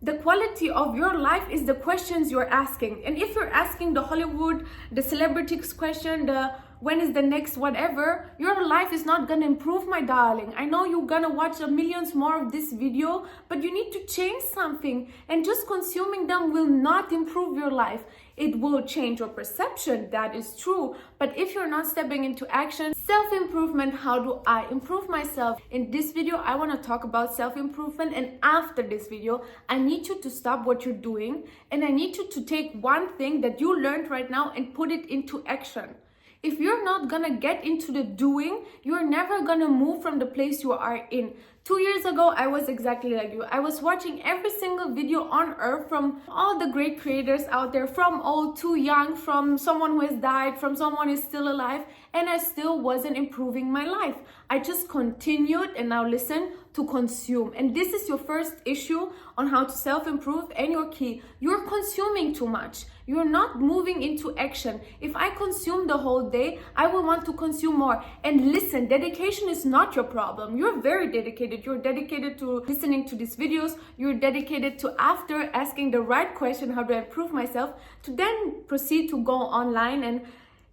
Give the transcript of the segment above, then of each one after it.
The quality of your life is the questions you're asking. And if you're asking the Hollywood, the celebrities question, the when is the next whatever, your life is not gonna improve, my darling. I know you're gonna watch a millions more of this video, but you need to change something, and just consuming them will not improve your life. It will change your perception, that is true, but if you're not stepping into action, self-improvement, how do I improve myself? In this video, I want to talk about self-improvement, and after this video, I need you to stop what you're doing, and I need you to take one thing that you learned right now and put it into action. If you're not gonna get into the doing, you're never gonna move from the place you are in. 2 years ago, I was exactly like you. I was watching every single video on earth from all the great creators out there, from old to young, from someone who has died, from someone who is still alive, and I still wasn't improving my life. I just continued, and now listen, to consume. And this is your first issue on how to self-improve, and your key. You're consuming too much. You're not moving into action. If I consume the whole day, I will want to consume more. And listen, dedication is not your problem. You're very dedicated. You're dedicated to listening to these videos. You're dedicated to, after asking the right question, how do I improve myself, to then proceed to go online and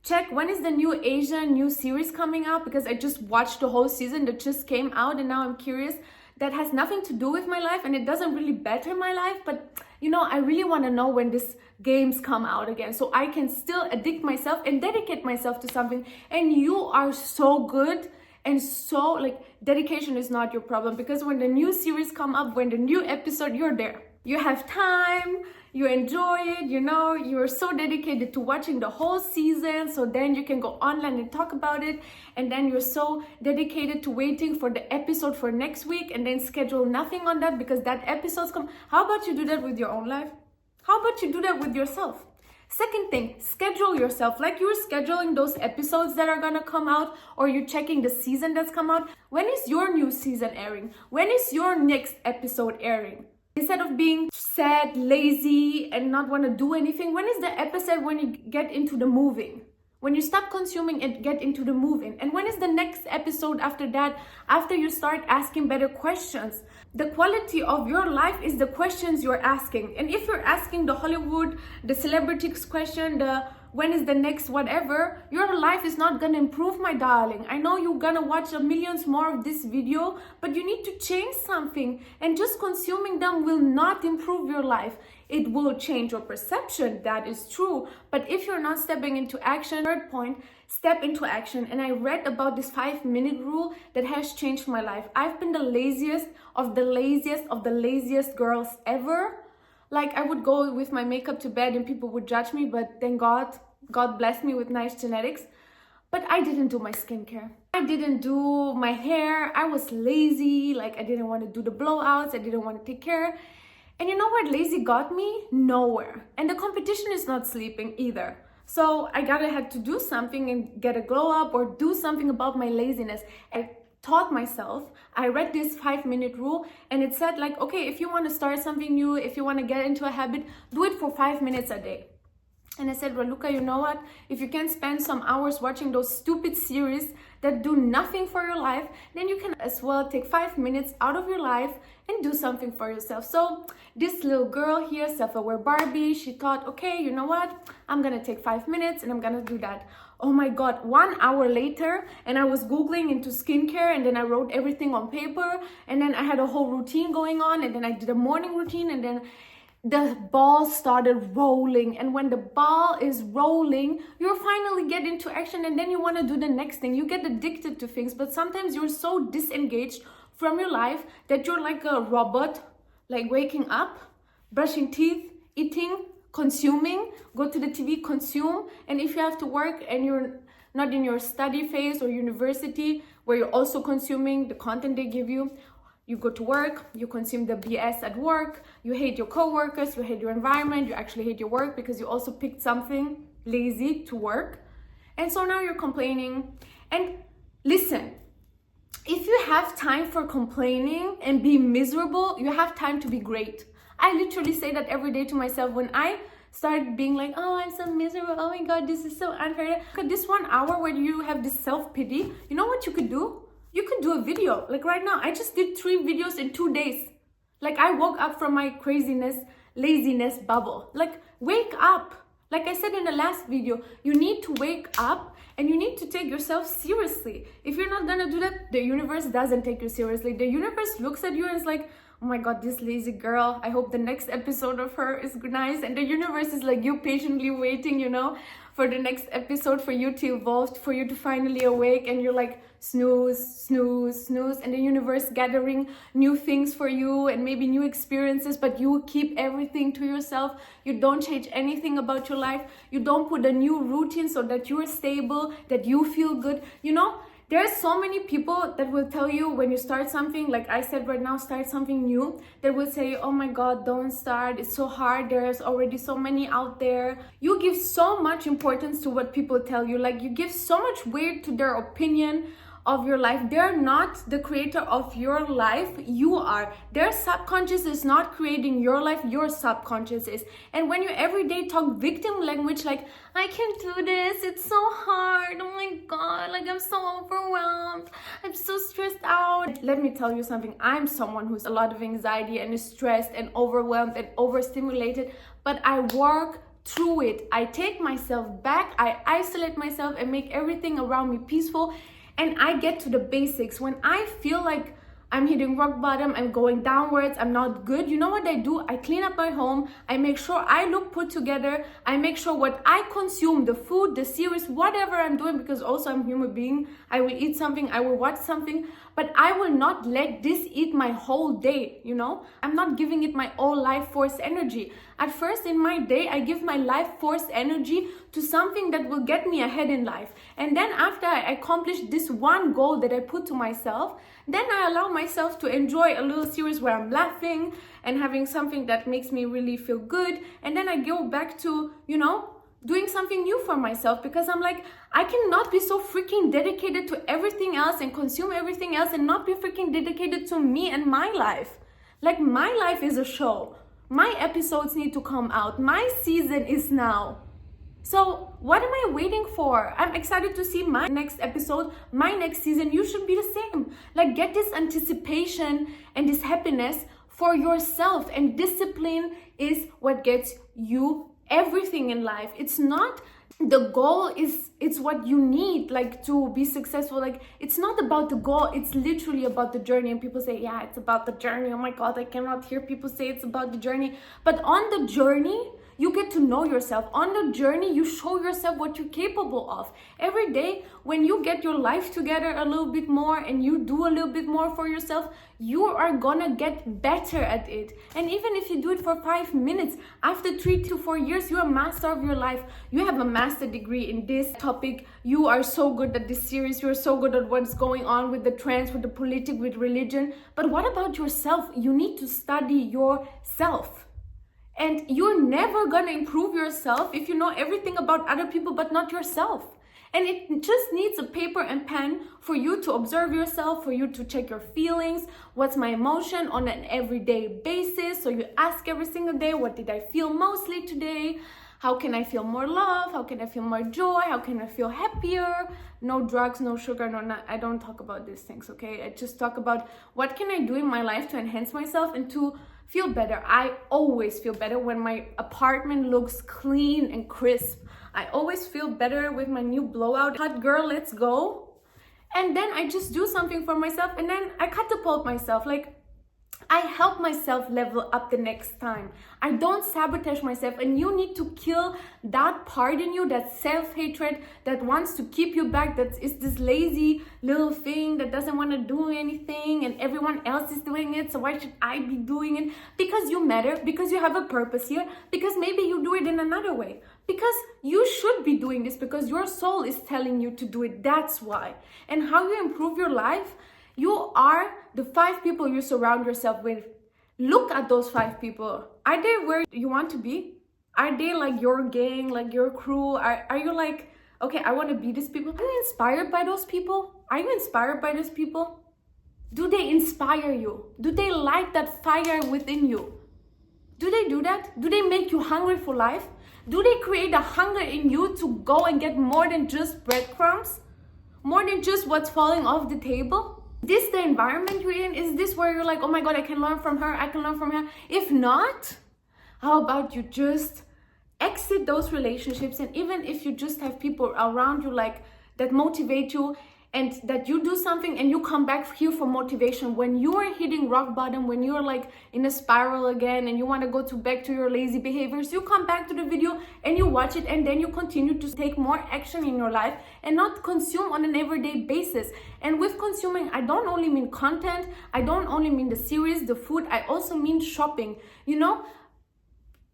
check when is the new series coming out, because I just watched the whole season that just came out, and now I'm curious. That has nothing to do with my life, and it doesn't really better my life, but you know, I really want to know when these games come out again, so I can still addict myself and dedicate myself to something. And you are so good, and so like, dedication is not your problem, because when the new series come up, when the new episode, you're there. You have time, you enjoy it, you know, you're so dedicated to watching the whole season, so then you can go online and talk about it, and then you're so dedicated to waiting for the episode for next week, and then schedule nothing on that because that episode's come. How about you do that with your own life? How about you do that with yourself? Second thing, schedule yourself. Like you're scheduling those episodes that are gonna come out, or you're checking the season that's come out. When is your new season airing? When is your next episode airing? Instead of being sad, lazy, and not want to do anything, when is the episode when you get into the moving? When you stop consuming and get into the moving? And when is the next episode after that, after you start asking better questions? The quality of your life is the questions you're asking. And if you're asking the Hollywood, the celebrities question, the when is the next whatever, your life is not gonna improve, my darling. I know you're gonna watch a millions more of this video, but you need to change something, and just consuming them will not improve your life. It will change your perception, that is true, but if you're not stepping into action, third point, step into action. And I read about this 5-minute rule that has changed my life. I've been the laziest of the laziest girls ever. Like, I would go with my makeup to bed and people would judge me, but thank God blessed me with nice genetics. But I didn't do my skincare. I didn't do my hair. I was lazy. Like, I didn't want to do the blowouts. I didn't want to take care. And you know where lazy got me? Nowhere. And the competition is not sleeping either. So I had to do something and get a glow up, or do something about my laziness. I taught myself, I read this 5-minute rule, and it said like, okay, if you want to start something new, if you want to get into a habit, do it for 5 minutes a day. And I said, Raluca, you know what? If you can spend some hours watching those stupid series that do nothing for your life, then you can as well take 5 minutes out of your life and do something for yourself. So this little girl here, self-aware Barbie, she thought, okay, you know what? I'm gonna take 5 minutes and I'm gonna do that. Oh my God, 1 hour later, and I was Googling into skincare, and then I wrote everything on paper, and then I had a whole routine going on, and then I did a morning routine, and then the ball started rolling. And when the ball is rolling, you finally get into action, and then you want to do the next thing. You get addicted to things, but sometimes you're so disengaged from your life that you're like a robot, like waking up, brushing teeth, eating, consuming, go to the TV, consume. And if you have to work and you're not in your study phase or university where you're also consuming the content they give you, you go to work, you consume the BS at work, you hate your coworkers, you hate your environment, you actually hate your work because you also picked something lazy to work. And so now you're complaining. And listen, if you have time for complaining and be miserable, you have time to be great. I literally say that every day to myself when I start being like, oh, I'm so miserable, oh my God, this is so unfair. This 1 hour where you have this self-pity, you know what you could do? You could do a video. Like right now, I just did 3 videos in 2 days. Like, I woke up from my craziness, laziness bubble. Like, wake up. Like I said in the last video, you need to wake up and you need to take yourself seriously. If you're not gonna do that, the universe doesn't take you seriously. The universe looks at you and is like, oh my God, this lazy girl, I hope the next episode of her is nice. And the universe is like, you patiently waiting, you know, for the next episode, for you to evolve, for you to finally awake. And you're like, snooze, snooze, snooze. And the universe gathering new things for you and maybe new experiences, but you keep everything to yourself. You don't change anything about your life. You don't put a new routine so that you're stable, that you feel good, you know. There's so many people that will tell you when you start something, like I said right now, start something new, they will say, oh my God, don't start, it's so hard, there's already so many out there. You give so much importance to what people tell you, like you give so much weight to their opinion of your life. They're not the creator of your life, you are. Their subconscious is not creating your life, your subconscious is. And when you every day talk victim language, like, I can't do this, it's so hard, oh my God, like I'm so overwhelmed, I'm so stressed out. Let me tell you something, I'm someone who's a lot of anxiety and is stressed and overwhelmed and overstimulated, but I work through it. I take myself back, I isolate myself and make everything around me peaceful. And I get to the basics. When I feel like I'm hitting rock bottom, I'm going downwards, I'm not good, you know what I do? I clean up my home, I make sure I look put together, I make sure what I consume, the food, the series, whatever I'm doing, because also I'm a human being, I will eat something, I will watch something, but I will not let this eat my whole day, you know? I'm not giving it my all life force energy. At first in my day, I give my life force energy to something that will get me ahead in life. And then after I accomplish this one goal that I put to myself, then I allow myself to enjoy a little series where I'm laughing and having something that makes me really feel good. And then I go back to, you know, doing something new for myself, because I'm like, I cannot be so freaking dedicated to everything else and consume everything else and not be freaking dedicated to me and my life. Like, my life is a show. My episodes need to come out. My season is now. So what am I waiting for? I'm excited to see my next episode, my next season. You should be the same. Like, get this anticipation and this happiness for yourself. And discipline is what gets you everything in life. It's not the goal, it's what you need, like, to be successful. Like, it's not about the goal, it's literally about the journey. And people say, yeah, it's about the journey. Oh my God, I cannot hear people say it's about the journey. But on the journey, you get to know yourself. On the journey, you show yourself what you're capable of. Every day, when you get your life together a little bit more and you do a little bit more for yourself, you are gonna get better at it. And even if you do it for 5 minutes, after 3 to 4 years, you're a master of your life. You have a master degree in this topic. You are so good at this series. You're so good at what's going on with the trends, with the politics, with religion. But what about yourself? You need to study yourself. And you're never gonna improve yourself if you know everything about other people but not yourself. And it just needs a paper and pen for you to observe yourself, for you to check your feelings. What's my emotion on an everyday basis? So you ask every single day, what did I feel mostly today? How can I feel more love? How can I feel more joy? How can I feel happier? No drugs, no sugar, I don't talk about these things, okay? I just talk about what can I do in my life to enhance myself and to feel better. I always feel better when my apartment looks clean and crisp. I always feel better with my new blowout. Hot girl, let's go. And then I just do something for myself and then I catapult myself. Like, I help myself level up the next time. I don't sabotage myself, and you need to kill that part in you, that self-hatred that wants to keep you back, that is this lazy little thing that doesn't want to do anything and everyone else is doing it, so why should I be doing it? Because you matter, because you have a purpose here, because maybe you do it in another way, because you should be doing this, because your soul is telling you to do it. That's why. And how you improve your life, you are the 5 people you surround yourself with. Look at those 5 people. Are they where you want to be? Are they like your gang, like your crew? Are you like, okay, I want to be these people? Are you inspired by those people? Are you inspired by those people? Do they inspire you? Do they light that fire within you? Do they do that? Do they make you hungry for life? Do they create a hunger in you to go and get more than just breadcrumbs? More than just what's falling off the table? This the environment you're in? Is this where you're like, oh my God, I can learn from her, I can learn from her? If not, how about you just exit those relationships? And even if you just have people around you like that motivate you, and that you do something and you come back here for motivation when you are hitting rock bottom, when you're like in a spiral again and you want to go back to your lazy behaviors, you come back to the video and you watch it, and then you continue to take more action in your life and not consume on an everyday basis. And with consuming, I don't only mean content, I don't only mean the series, the food, I also mean shopping. You know,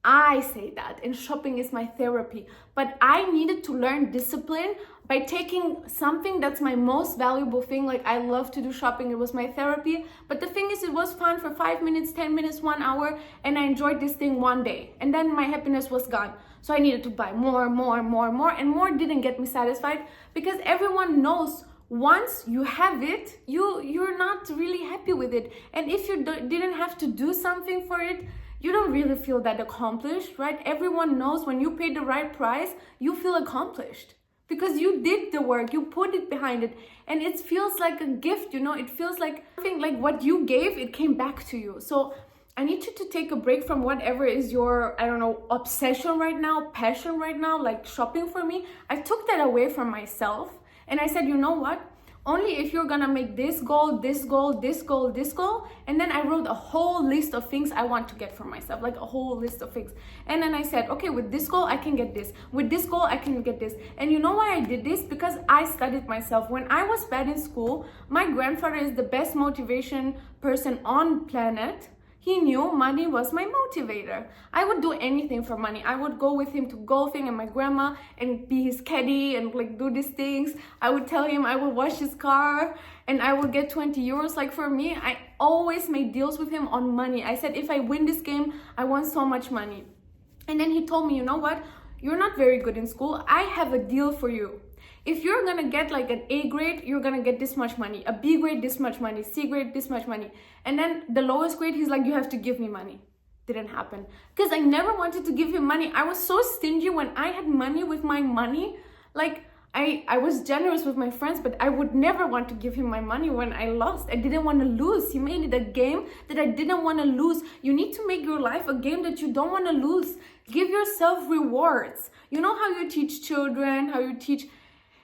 I say that, and shopping is my therapy, but I needed to learn discipline by taking something that's my most valuable thing. Like, I love to do shopping, it was my therapy, but the thing is, it was fun for 5 minutes, 10 minutes, 1 hour, and I enjoyed this thing one day, and then my happiness was gone. So I needed to buy more, and more didn't get me satisfied, because everyone knows once you have it, you're not really happy with it. And if you didn't have to do something for it, you don't really feel that accomplished, right? Everyone knows when you pay the right price, you feel accomplished because you did the work, you put it behind it, and it feels like a gift, you know? It feels like something, like what you gave, it came back to you. So I need you to take a break from whatever is your, I don't know, obsession right now, passion right now, like shopping. For me, I took that away from myself, and I said, you know what? Only if you're gonna make this goal, this goal, this goal, this goal. And then I wrote a whole list of things I want to get for myself, like a whole list of things. And then I said, okay, with this goal, I can get this. With this goal, I can get this. And you know why I did this? Because I studied myself. When I was bad in school, my grandfather is the best motivation person on planet. He knew money was my motivator. I would do anything for money. I would go with him to golfing and my grandma and be his caddy and like do these things. I would tell him I would wash his car and I would get 20 euros. Like, for me, I always made deals with him on money. I said, if I win this game, I want so much money. And then he told me, you know what? You're not very good in school. I have a deal for you. If you're gonna get like an A grade, you're gonna get this much money. A B grade, this much money. C grade, this much money. And then the lowest grade, he's like, you have to give me money. Didn't happen. Because I never wanted to give him money. I was so stingy when I had money with my money. Like, I was generous with my friends, but I would never want to give him my money when I lost. I didn't want to lose. He made it a game that I didn't want to lose. You need to make your life a game that you don't want to lose. Give yourself rewards. You know how you teach children, how you teach...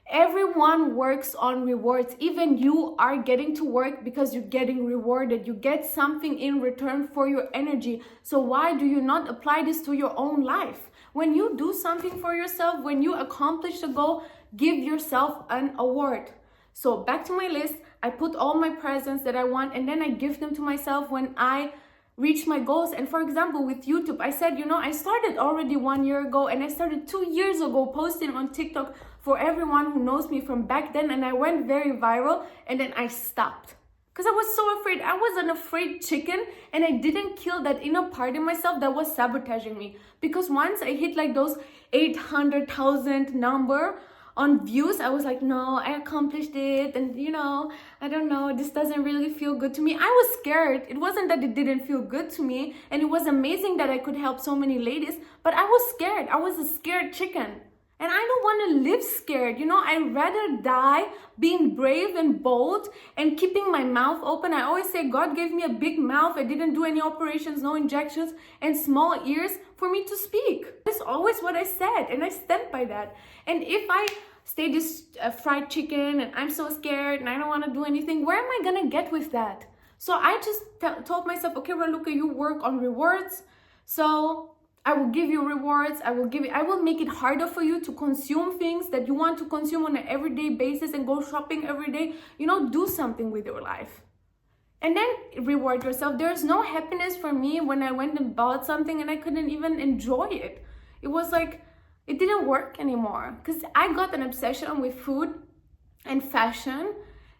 Everyone works on rewards. Even you are getting to work because you're getting rewarded. You get something in return for your energy. So why do you not apply this to your own life? When you do something for yourself, when you accomplish a goal, give yourself an award. So back to my list, I put all my presents that I want, and then I give them to myself when I reach my goals. And for example, with YouTube, I said, you know, I started already 1 year ago, and I started 2 years ago posting on TikTok for everyone who knows me from back then, and I went very viral, and then I stopped because I was so afraid. I was an afraid chicken, and I didn't kill that inner part in myself that was sabotaging me. Because once I hit like those 800,000 number on views, I was like, no, I accomplished it, and you know, I don't know, this doesn't really feel good to me. I was scared. It wasn't that it didn't feel good to me, and it was amazing that I could help so many ladies, but I was scared. I was a scared chicken. And I don't want to live scared. You know, I'd rather die being brave and bold and keeping my mouth open. I always say God gave me a big mouth. I didn't do any operations, no injections, and small ears for me to speak. That's always what I said, and I stand by that. And if I stay this fried chicken and I'm so scared and I don't want to do anything, where am I going to get with that? So I just told myself, okay, Raluca, you work on rewards. So I will give you rewards. I will make it harder for you to consume things that you want to consume on an everyday basis and go shopping every day. You know, do something with your life. And then reward yourself. There's no happiness for me when I went and bought something and I couldn't even enjoy it. It was like, it didn't work anymore. Because I got an obsession with food and fashion.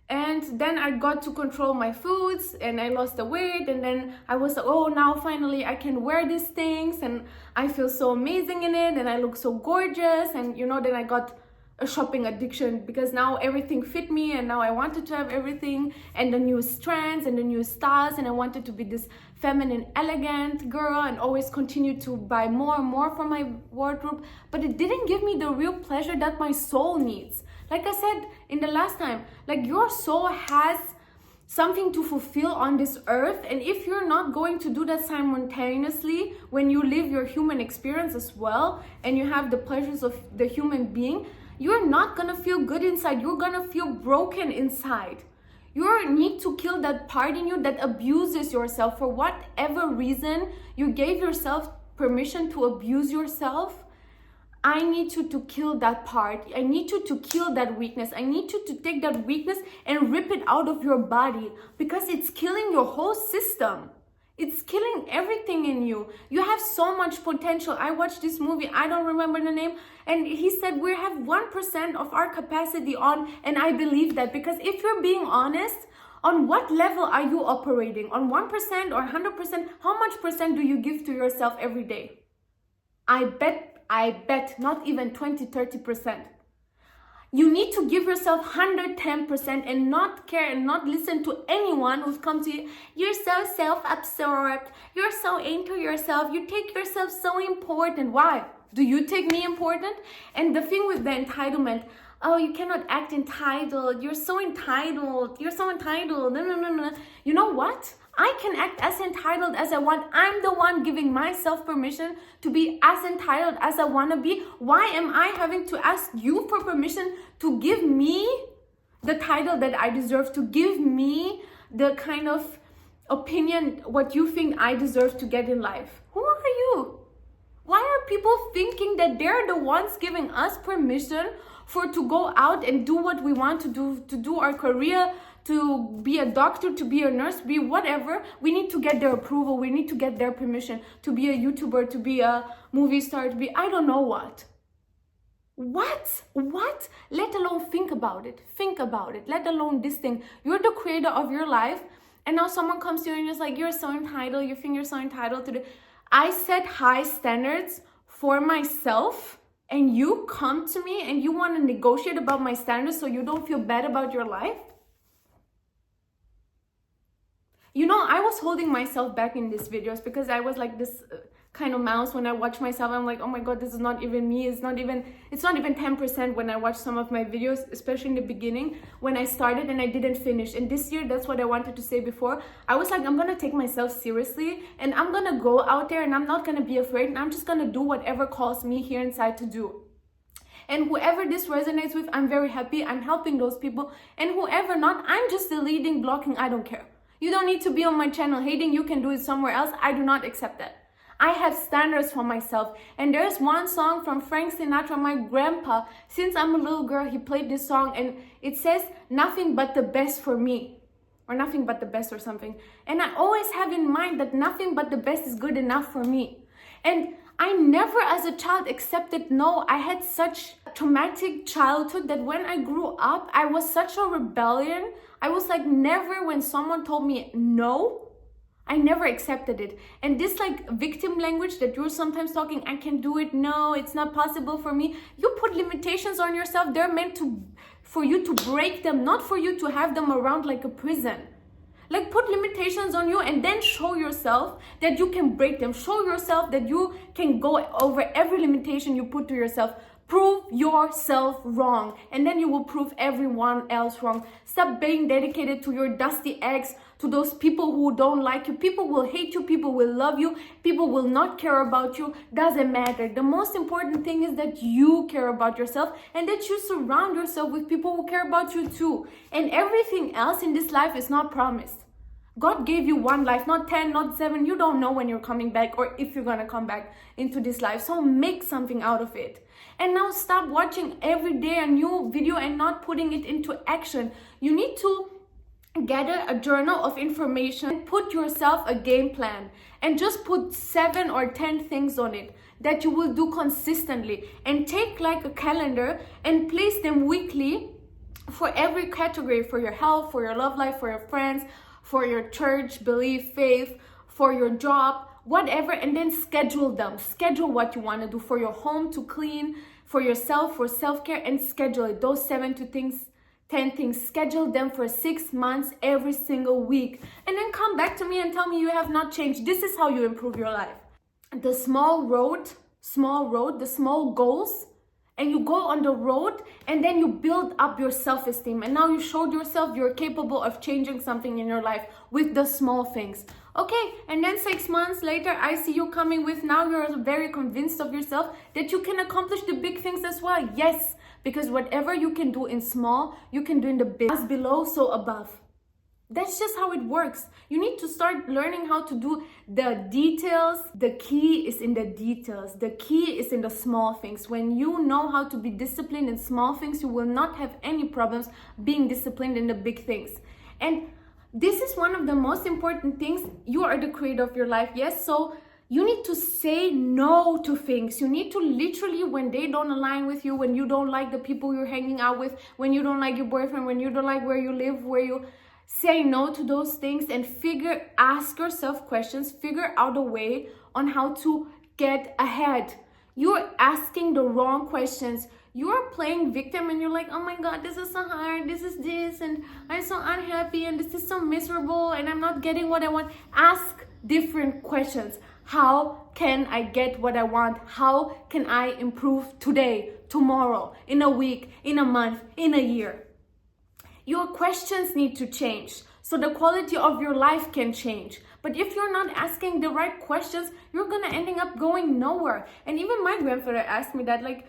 And then I got to control my foods and I lost the weight, and then I was like, oh, now finally I can wear these things and I feel so amazing in it and I look so gorgeous. And you know, then I got a shopping addiction because now everything fit me and now I wanted to have everything and the newest trends and the newest styles, and I wanted to be this feminine, elegant girl and always continue to buy more and more from my wardrobe. But it didn't give me the real pleasure that my soul needs. Like I said in the last time, like your soul has something to fulfill on this earth. And if you're not going to do that simultaneously when you live your human experience as well, and you have the pleasures of the human being, you're not gonna feel good inside. You're gonna feel broken inside. You need to kill that part in you that abuses yourself. For whatever reason you gave yourself permission to abuse yourself, I need you to kill that part. I need you to kill that weakness. I need you to take that weakness and rip it out of your body, because it's killing your whole system. It's killing everything in you. You have so much potential. I watched this movie, I don't remember the name, and he said we have 1% of our capacity on, and I believe that, because if you're being honest, on what level are you operating? On 1% or 100%? How much percent do you give to yourself every day? I bet not even 20-30%. You need to give yourself 110% and not care and not listen to anyone who's come to you. You're so self-absorbed. You're so into yourself. You take yourself so important. Why? Do you take me important? And the thing with the entitlement, oh, you cannot act entitled. You're so entitled. You're so entitled. No. You know what? I can act as entitled as I want. I'm the one giving myself permission to be as entitled as I want to be. Why am I having to ask you for permission to give me the title that I deserve, to give me the kind of opinion, what you think I deserve to get in life? Who are you? Why are people thinking that they're the ones giving us permission to go out and do what we want to do our career, to be a doctor, to be a nurse, be whatever? We need to get their approval. We need to get their permission to be a YouTuber, to be a movie star, to be I don't know what. What? Let alone think about it. Think about it. Let alone this thing. You're the creator of your life, and now someone comes to you and is like, you're so entitled. You think you're so entitled to the... I set high standards for myself, and you come to me and you want to negotiate about my standards so you don't feel bad about your life? You know, I was holding myself back in these videos because I was like this kind of mouse. When I watch myself, I'm like, oh my God, this is not even me. It's not even 10% when I watch some of my videos, especially in the beginning when I started and I didn't finish. And this year, that's what I wanted to say before. I was like, I'm going to take myself seriously, and I'm going to go out there and I'm not going to be afraid, and I'm just going to do whatever calls me here inside to do. And whoever this resonates with, I'm very happy. I'm helping those people. And whoever not, I'm just deleting, blocking. I don't care. You don't need to be on my channel hating. You can do it somewhere else. I do not accept that. I have standards for myself. And there's one song from Frank Sinatra, my grandpa. Since I'm a little girl, he played this song, and it says, nothing but the best for me. Or nothing but the best or something. And I always have in mind that nothing but the best is good enough for me. And I never as a child accepted no. I had such a traumatic childhood that when I grew up, I was such a rebellion. I was like, never, when someone told me no, I never accepted it. And this like victim language that you're sometimes talking, I can do it, no, it's not possible for me. You put limitations on yourself. They're meant for you to break them, not for you to have them around like a prison. Like, put limitations on you and then show yourself that you can break them. Show yourself that you can go over every limitation you put to yourself. Prove yourself wrong, and then you will prove everyone else wrong. Stop being dedicated to your dusty eggs, to those people who don't like you. People will hate you, people will love you, people will not care about you. Doesn't matter. The most important thing is that you care about yourself, and that you surround yourself with people who care about you too. And everything else in this life is not promised. God gave you one life, not 10, not 7. You don't know when you're coming back or if you're gonna come back into this life. So make something out of it. And now stop watching every day a new video and not putting it into action. You need to gather a journal of information, put yourself a game plan, and just put 7 or 10 things on it that you will do consistently. And take like a calendar and place them weekly for every category, for your health, for your love life, for your friends, for your church, belief, faith, for your job, whatever, and then schedule them. Schedule what you want to do for your home to clean, for yourself, for self-care, and schedule it. Those 10 things, schedule them for 6 months every single week. And then come back to me and tell me you have not changed. This is how you improve your life. The small road, the small goals, and you go on the road, and then you build up your self-esteem, and now you showed yourself you're capable of changing something in your life with the small things. Okay, and then 6 months later, I see you coming with, now you're very convinced of yourself that you can accomplish the big things as well. Yes, because whatever you can do in small, you can do in the big. As below, so above. That's just how it works. You need to start learning how to do the details. The key is in the details. The key is in the small things. When you know how to be disciplined in small things, you will not have any problems being disciplined in the big things. And this is one of the most important things. You are the creator of your life, yes? So you need to say no to things. You need to literally, when they don't align with you, when you don't like the people you're hanging out with, when you don't like your boyfriend, when you don't like where you live, say no to those things and ask yourself questions, figure out a way on how to get ahead. You're asking the wrong questions. You're playing victim and you're like, oh my God, this is so hard, this is this, and I'm so unhappy, and this is so miserable, and I'm not getting what I want. Ask different questions. How can I get what I want? How can I improve today, tomorrow, in a week, in a month, in a year? Your questions need to change so the quality of your life can change. But if you're not asking the right questions, you're gonna ending up going nowhere. And even my grandfather asked me that, like,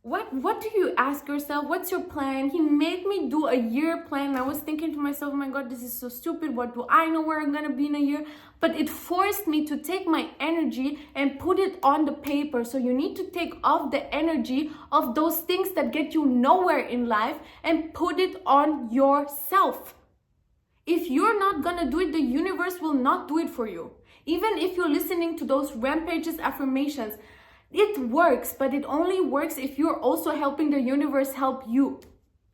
what do you ask yourself? What's your plan? He made me do a year plan. And I was thinking to myself, oh my God, this is so stupid. What do I know where I'm gonna be in a year? But it forced me to take my energy and put it on the paper. So you need to take off the energy of those things that get you nowhere in life and put it on yourself. If you're not gonna do it, the universe will not do it for you. Even if you're listening to those rampages affirmations, it works, but it only works if you're also helping the universe help you.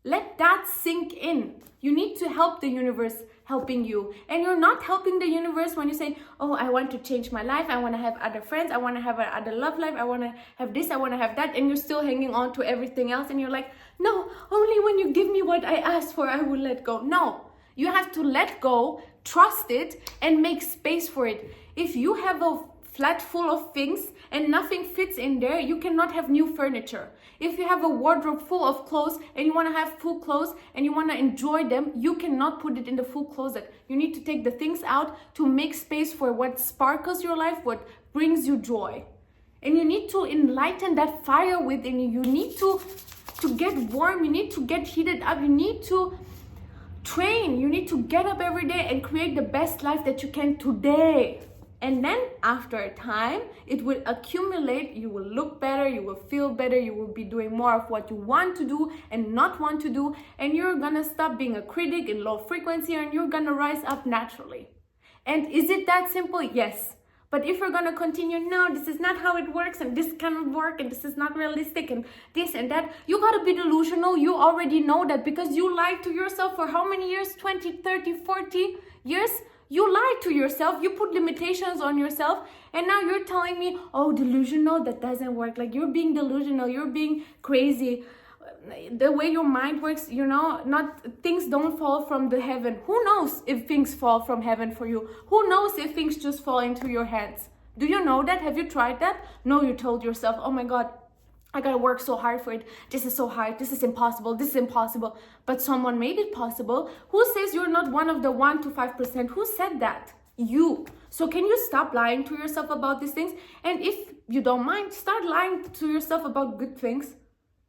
Let that sink in. You need to help the universe helping you. And you're not helping the universe when you say, oh, I want to change my life. I want to have other friends. I want to have another love life. I want to have this. I want to have that. And you're still hanging on to everything else. And you're like, no, only when you give me what I asked for, I will let go. No, you have to let go, trust it, and make space for it. If you have a flat full of things and nothing fits in there, you cannot have new furniture. If you have a wardrobe full of clothes and you want to have full clothes and you want to enjoy them, you cannot put it in the full closet. You need to take the things out to make space for what sparkles your life, what brings you joy. And you need to enlighten that fire within you. You need to get warm. You need to get heated up. You need to train. You need to get up every day and create the best life that you can today. And then after a time, it will accumulate. You will look better, you will feel better, you will be doing more of what you want to do and not want to do. And you're gonna stop being a critic in low frequency and you're gonna rise up naturally. And is it that simple? Yes. But if you're gonna continue, no, this is not how it works and this cannot work and this is not realistic and this and that, you gotta be delusional. You already know that because you lied to yourself for how many years? 20, 30, 40 years? You lied to yourself, you put limitations on yourself, and now you're telling me, oh, delusional, that doesn't work. Like, you're being delusional, you're being crazy. The way your mind works, things don't fall from the heaven. Who knows if things fall from heaven for you? Who knows if things just fall into your hands? Do you know that? Have you tried that? No, you told yourself, oh my God, I gotta work so hard for it. This is so hard. This is impossible. This is impossible. But someone made it possible. Who says you're not one of the 1 to 5%? Who said that? You. So can you stop lying to yourself about these things? And if you don't mind, start lying to yourself about good things.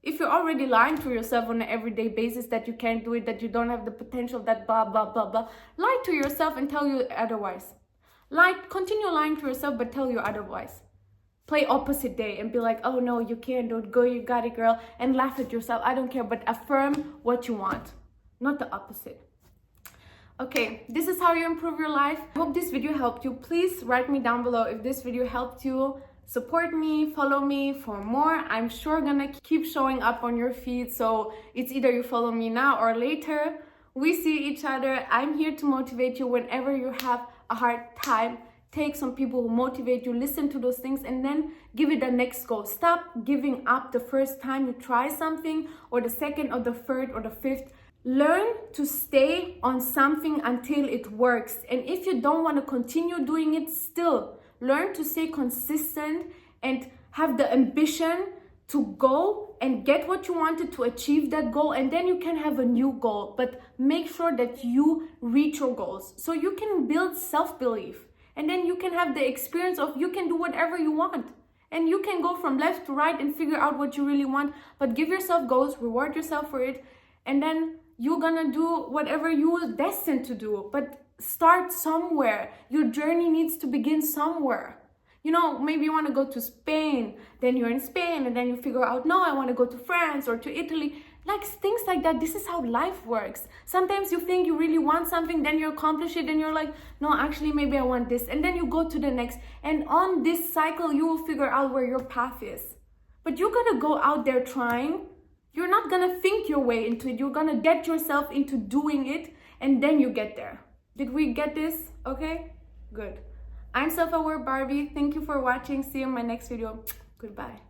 If you're already lying to yourself on an everyday basis that you can't do it, that you don't have the potential, that blah, blah, blah, blah, lie to yourself and tell you otherwise. Continue lying to yourself, but tell you otherwise. Play opposite day and be like, oh no, you can't do it, go, you got it, girl, and laugh at yourself. I don't care, but affirm what you want, not the opposite. Okay, this is how you improve your life. I hope this video helped you. Please write me down below if this video helped you. Support me, follow me for more. I'm sure gonna keep showing up on your feed, so it's either you follow me now or later. We see each other. I'm here to motivate you whenever you have a hard time. Take some people who motivate you, listen to those things, and then give it the next go. Stop giving up the first time you try something, or the second, or the third, or the fifth. Learn to stay on something until it works. And if you don't want to continue doing it, still learn to stay consistent and have the ambition to go and get what you wanted, to achieve that goal, and then you can have a new goal. But make sure that you reach your goals so you can build self-belief, and then you can have the experience of you can do whatever you want, and you can go from left to right and figure out what you really want. But give yourself goals, reward yourself for it, and then you're gonna do whatever you were destined to do. But start somewhere. Your journey needs to begin somewhere. You know, maybe you want to go to Spain, then you're in Spain, and then you figure out, no, I want to go to France or to Italy. Like things like that. This is how life works. Sometimes you think you really want something, then you accomplish it, and you're like, no, actually, maybe I want this. And then you go to the next. And on this cycle, you will figure out where your path is. But you gotta go out there trying. You're not gonna think your way into it. You're gonna get yourself into doing it, and then you get there. Did we get this? Okay? Good. I'm Self-Aware Barbie. Thank you for watching. See you in my next video. Goodbye.